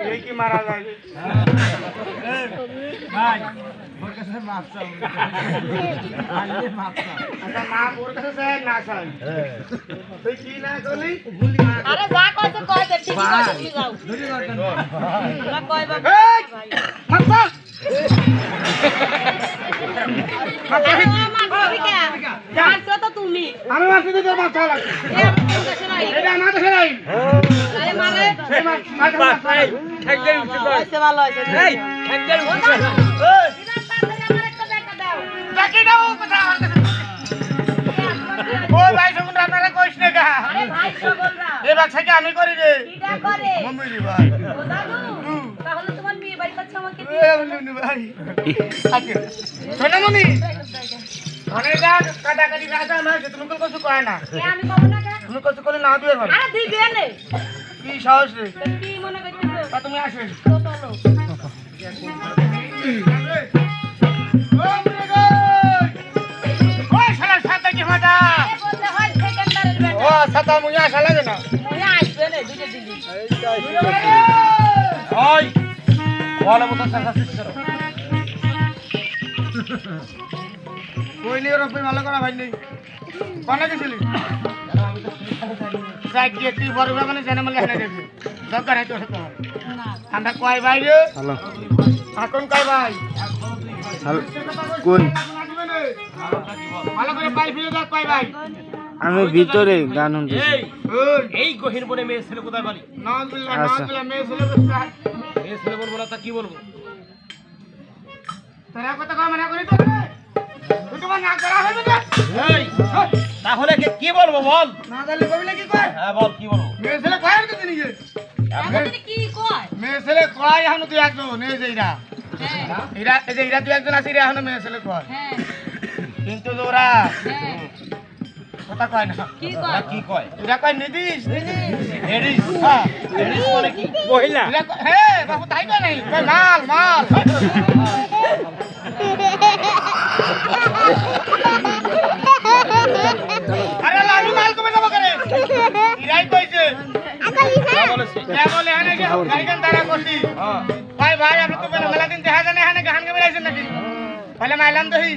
এই কি মারা যায় ভাই ওর কাছে মাপ চাও আনলে মাপ চাও আচ্ছা মা ওর কাছে চাই না চাই তুই কি না করলি ভুলি না আরে যা কইছে কই দে ঠিক আছে তুমি যাও ধরে দরকার না কই বাবা ভাই মাপ পা আরে মা কই কে মারছো তো তুমি আমি মারছি তো তোর মাপ চাও লাগছে এটা আমার কাছে নাই আরে মারে মার ভাই ঠেক দে হইছে ভালো হইছে এই ঠেক দে এই টাকা ডাকি দে আমার একটা টাকা দাও দাও কথা ও ভাই সগুন আপনারা কইছ না কা আরে ভাই সকলরা এই বাচ্চা কি আমি করি রে কিটা করে মম্মি রে ভাই ও দাদু তাহলে তোমার মেয়ে বাড়ি কাছে আমাকে এ মম্মি ভাই আচ্ছা সোনামণি অনেকটা কাটাকাটি রাজা না যে তুমি কিছু কয় না এ আমি কব না কে তুমি কিছু করে না দিবে ভাই আরে দিবে নে কি সাহস রে কি মনে করতেছো তা তুমি আসেন তো চলো ওই শালা সাথে কি মাটা এ বলতে হয় সেকেন্ডারের ও বেটা সাথে মুই আসা লাগে না মুই আসবে নে দুটো দিলি ওই বলে মত সাথে করো কই নিয়ে রপে ভালো করা ভাই নেই কোনে গেছিলি যাই গিয়ে তুই বড় মানে জানে মানে এখানে দেখবি দরকার হয় তোর সাথে না আমরা কয় ভাই রে হ্যালো এখন কয় ভাই হ্যালো কোন ভালো করে পাই ফিরে দেখ কয় ভাই আমি ভিতরে গান শুনতেছি এই গহীন বনে মেয়ে ছেলে কোথায় পারি নাউজুবিল্লাহ আচ্ছা। নাউজুবিল্লাহ মেয়ে ছেলে বসে মেয়ে ছেলে বলবো না তা কি বলবো তোরা কথা কয় মানা করি তো তুই তোমার না করা হবে না এই তাহলে কি বলবো বল না জানলে কবি না কি কয় হ্যাঁ বল কি বলবো মেয়ে ছেলে কয় আর কিছু নিয়ে আমাদের কি কয় মেয়ে ছেলে কয় এখন তুই একজন এই যে এরা হ্যাঁ এরা এই যে এরা তুই একজন আছিস এখন মেয়ে ছেলে কয় হ্যাঁ কিন্তু ওরা হ্যাঁ কথা কয় না কি ওরা কয় কি কয় এরা কয় নিদিস লেডিস হ্যাঁ লেডিস মানে কি মহিলা এরা কয় হে বাবু তাই কয় নাই কয় মাল মাল আরে লালু মাল কবে যাবো করে এরাই কইছে না বলেছে এরা বলে হ্যাঁ নাকি গাড়িখান তারা করছি হ্যাঁ ভাই ভাই আপনি তো মেলা দিন দেখা জানে হ্যাঁ নাকি হান কেমন আইছেন নাকি বলে মাইলাম দহি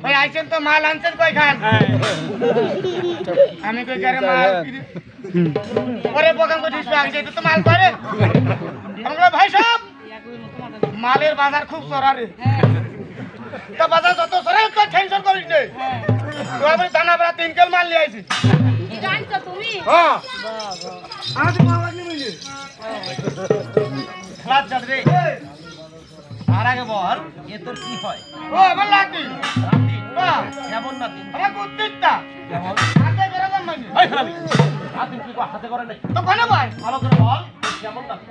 ভাই আইছেন তো মাল আনছেন কই খান আমি কই করে মাল পরে প্রোগ্রাম করছিস আগে এটা তো মাল করে আমরা ভাই সব মালের বাজার খুব চড়া রে তো বাজার যত চড়া তো টেনশন করিস নে তুই আবার দানা বেড়া 3 কেল মাল নিয়ে আইছিস কি জানছো তুমি হ্যাঁ আজ মাওয়াজ নিয়ে ক্লাস যাবে রে আর আগে বল এ তোর কি হয় ও আমার লাগি রাতি বাহ কেমন নাতি আমার কুত্তিটা কেমন হাতে করে দাম মানে এই খাবি রাতি কি কো হাতে করে নাই তো কোন ভাই ভালো করে বল কেমন নাতি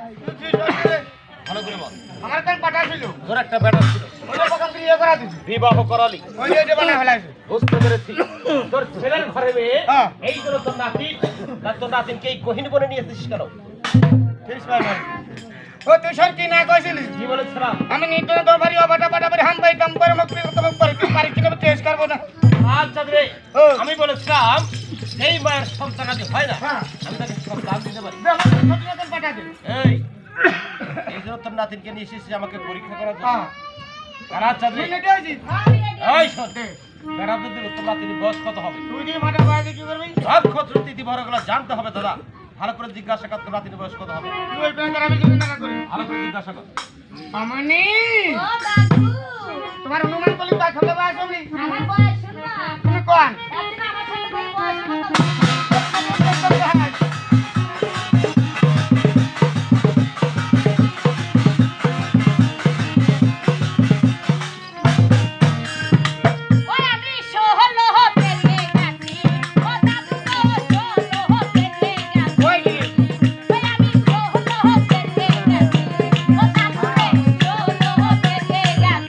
ভালো করে বল আমার কাল পাঠা ছিল তোর একটা ব্যাটার ছিল ওই প্রোগ্রাম দিয়ে করা দিছি বিবাহ করালি ওই যে বানা ফেলাইছে বুঝতে পেরেছি তোর ছেলের ঘরে মেয়ে হ্যাঁ। এই জন্য তোর নাতি তার তোর নাতিনকে এই গহীন বনে নিয়ে এসেছিস কেন ঠিক ভাই ও তুই সর কি না কইছিলি কি বলেছিলাম আমি নিতনে দরবারি অবাটা বাটা বাড়ি হাম পাই দাম করে মুক্তি করতে পারি তুই পারি কিনা টেস্ট করব না আচ্ছা রে ও। আমি বলেছিলাম এই মায়ের সন্তান আদি হয় না হ্যাঁ। আমি তাকে সন্তান দিতে পারি আমার ছোট ছোট পাঠা দে এই এই জন্য তোর নাতিনকে নিয়ে এসেছিস আমাকে পরীক্ষা করার জন্য হ্যাঁ আর আচ্ছা রে তুই লেটে আছিস এই শোন বেড়া দিদি তোর নাতির বয়স কত হবে তুই যে মাঠে বাইরে কি করবি সব ক্ষত্র তিথি ভরগুলো জানতে হবে দাদা ভালো করে জিজ্ঞাসা কর তোর নাতির বয়স কত হবে তুই ওই প্যান্ট আমি যদি না করি ভালো করে জিজ্ঞাসা কর মামনি ও দাদু তোমার অনুমান করলি তাই খবর পাস তুমি আমার বয়স শুনো না তুমি কোন একদিন আমার সাথে তাই বয়স শুনো ওই আমি ষোলো হতে গেছি ও দাদু গো ষোলো হতে গেছি ওই কি ওই আমি ষোলো হতে গেছি ও দাদু রে ষোলো হতে গেছি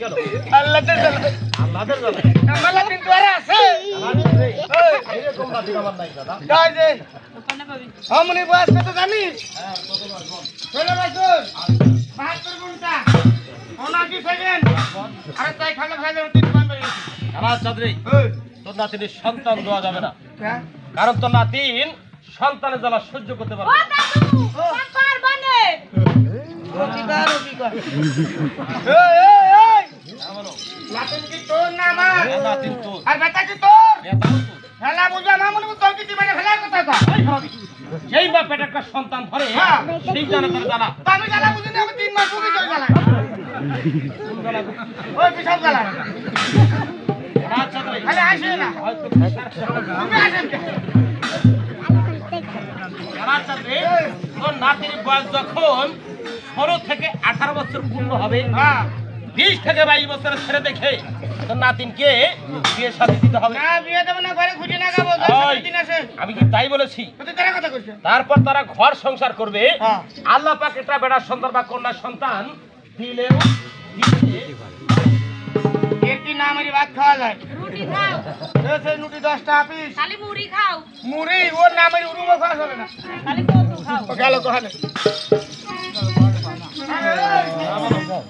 কেন? আল্লাহদের জ্বালা। আল্লাহদের জ্বালা। আমার লাতিন তো আর আছে। এরকম নাতিন আমার নাই দাদা। তাই যে ওখানে পাবি আমনি বয়স কত জানিস? হ্যাঁ, কত বার বল। 16 বছর 72 ঘন্টা 79 সেকেন্ড। আরে তাই খালে খালে 3 বার বেরিয়ে গেছে। আলাদ চৌধুরী, ওই তোর নাতিনের সন্তান দেওয়া যাবে না, হ্যাঁ কারণ তোর নাতিন সন্তানের জ্বালা সহ্য করতে পারবে ও না। দাদু পাপার বানে হ্যাঁ, বলো। লাতিন কি তোর না আমার? হ্যাঁ, নাতিন তোর। আর বেটা কি তোর? বেটাও তোর। ফেলা বুঝা মামুনি তোর কি দিবে ফেলার কথা কয়। এই ভাবি, যেই বা পেটে একটা সন্তান ধরে হ্যাঁ। সেই জানে তার জ্বালা। তো আমি জ্বালা বুঝি না, আমি 3 মাস ভুগি তোর জ্বালা। ওই বিশাল জ্বালা। আলাদ চৌধুরী, খালি আসে না। হয়তো তুমি আসেন কে? আলাদ চৌধুরী, তোর নাতির বয়স যখন 16 থেকে 18 বছর পূর্ণ হবে, হ্যাঁ 20 থেকে 22 বছরের ছেলে দেখে তোর নাতিনকে বিয়ে শাদী দিতে হবে। না বিয়ে দেবো না, ঘরে খুঁজে না খাবো। ওই, দিন আসে আমি কি তাই বলেছি? তুই তারা কথা কইছিস? তারপর তারা ঘর সংসার করবে। হ্যাঁ। আল্লাহ পাক একটা বেটার সন্তান বা কন্যার সন্তান দিলেও দিতে এর কি না মেরি ভাত খাওয়া যায়? রুটি খাও সেই নুটি 10 টাকা পিস। খালি মুড়ি খাও মুড়ি ওর না মেরি উরুমো খাওয়া যাবে না। খালি কচু খাও ও গেল কোহানে?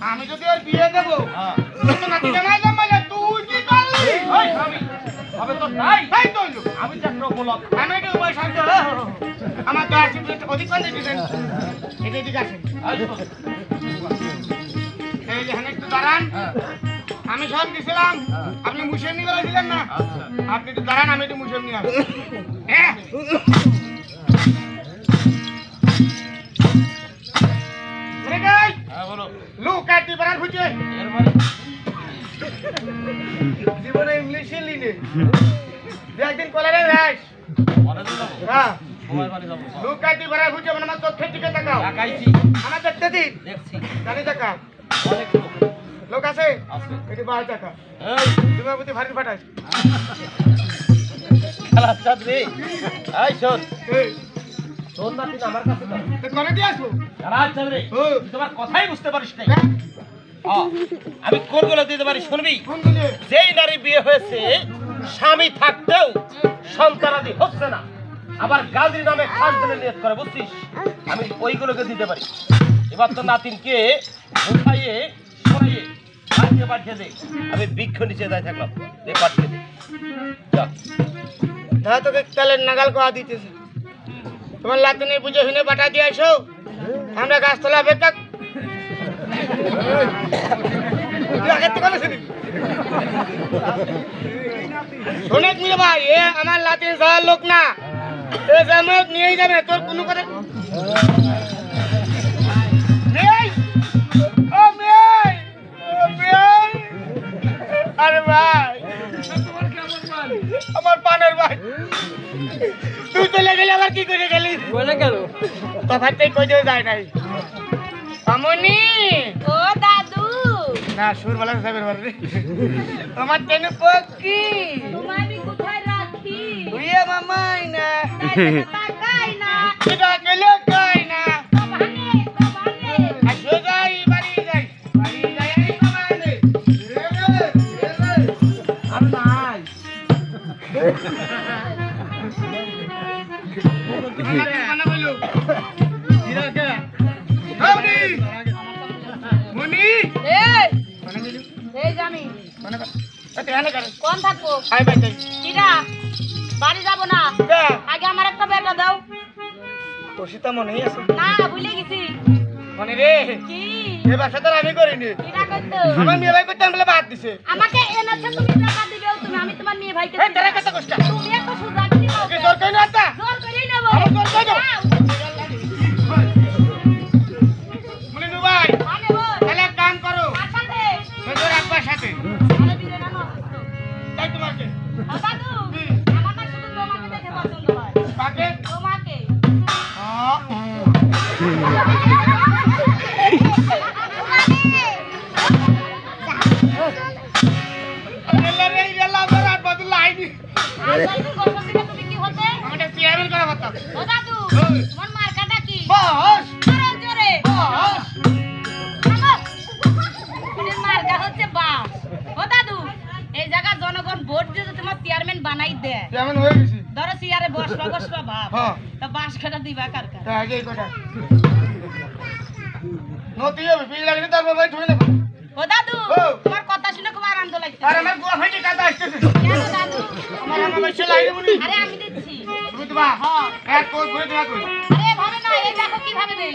আমি যদি ওর বিয়ে দেবো হ্যাঁ। তো নাতি জামাই জামাই তুই কি করলি? ওই স্বামী, হবে তো তাই। তাই তো হইলো। আমি যে একটা উপলক্ষ। আমি একটু উপায় সাহায্য আমার তো আছে অধিক পাঞ্জে দিবেন। এদিকে ঠিক আছে। এই যে একটু দাঁড়ান। হ্যাঁ। আমি সব দিছিলাম, আপনি মুসেম নিয়ে বেড়াইছিলেন না? আচ্ছা। আপনি একটু দাঁড়ান, আমি একটু মুসেম নিয়ে আসবো। হ্যাঁ হ্যাঁ, বলো। লুক কাটি বেড়ার খুঁজে এর মানে জীবনে ইংলিশে লিনে একদিন কলারে রাইস। কলেজে যাবো? হ্যাঁ সময় বাড়ি যাবো। লুক কাটি বেড়ার খুঁজে মানে আমার চোখের দিকে তাকাও। ঢাকাইছি, আমার দেখতে দিন দেখছি। জানি টাকা অনেক লোক লোক আছে আছে। এটি 12 টাকা এই, তোমার প্রতি ভারী ফাটাইছ। খেলার ছাত্রী, এই শোন, এই তোর নাতিন আমার কাছে দাও। তো করে দিয়ে আসবো। খেলার ছাত্রী, ও তুই তোমার কথাই বুঝতে পারিস নাই। হ্যাঁ, আমি কোনগুলো দিতে পারি শুনবি? কোন দিনে? যেই নারী বিয়ে হয়েছে স্বামী থাকতেও সন্তানাদি হচ্ছে না, আবার গাজী নামে খাস দিলে নিয়ত করে, বুঝছিস? আমি ওইগুলোকে দিতে পারি। এবার তো নাতিনকে উঠাইয়ে সরাইয়ে বাড়িতে পাঠিয়ে দে। আমি বৃক্ষ নিচে দাঁড়িয়ে থাকলাম, দে পাঠিয়ে দে। যা। ধা তোকে তেলের নাগাল কোয়া দিতেছে। তোমার লাতিনি বুঝে শুনে পাঠা দিয়ে আসো, আমরা গাছতলা অপেক্ষা। তুই আগের থেকে বলেছিলি? শোনেক মিলে ভাই, এ আমার লাতিন যাওয়ার লোক না, এ জামাত নিয়েই যাবে, তোর কোনো কথা নেই। ও মেয়ে, ও মেয়ে, আরে ভাই আমার পানের ভাই, তুই চলে গেলে আবার কি করে গেলি? বলে গেল তফাতেই কই দিয়ে যায় নাই। আমনি ও দাদু না সুর বলা সাবের বারে আমার তেন পক্ষী তোমায় আমি কোথায় রাখি উইয়া মামাই না তাকাই না এটা গেলে কাই না বাবানে বাবানে আসো যাই বাড়ি যাই এই মামানে আর নাই মানে বলো দিরা কে আমনি মুনি এই মানে বলো এই জামি মানে এতে এনে করে কোন থাকবো আই বাই যাই কিরা বাড়ি যাব না কা আগে আমার একটা বেটা দাও তো সীতা মনে আছে না ভুলে গেছি মনে রে কি এই ব্যবসা তো আমি করিনি কিরা করতে আমার মেয়ে ভাই করতে বলে বাদ দিছে আমাকে এনেছে তুমি টাকা দিবেও তুমি আমি তোমার মেয়ে ভাইকে এই তারা কত কষ্ট তুমি এত সুযোগ দিও কি তোর কই না আতা জোর করেই নেব আমি জোর করে দেব। মুনি নু ভাই মানে বল তাহলে এক কাম করো আসাতে তোর আব্বার সাথে আরে দিলে না না তাই তোমাকে দাদু আমার না শুধু তোমাকে দেখে পছন্দ হয় পাকে তোমাকে আল্লাহ রে আল্লাহ আমার আর বদল আইনি আজকাল গোসল দিলে তুমি কি হতে আমাকে চেয়ারম্যান করা কথা ও দাদু তোমার মার্কাটা কি বস জোরে জোরে বস আমার মার্কা হচ্ছে বাস দেয় কেমন হয়ে গেছি ধরো চেয়ারে বসবা বসবা ভাব হ্যাঁ তা বাঁশ কাটা দিবা কার কার তা আগে এই কথা নতি হবে বিল লাগলে তারপর ভাই ঠুই নেব ও দাদু ও। তোমার কথা শুনে খুব আনন্দ লাগছে আর আমার গোয়া ফাটি কাটা আসতেছে কেন দাদু আমার আমার বেশি লাইনে বলি আরে আমি দিচ্ছি বুঝবা হ্যাঁ এক কোট করে দেবা কই আরে ভাবে না এই দেখো কিভাবে দেই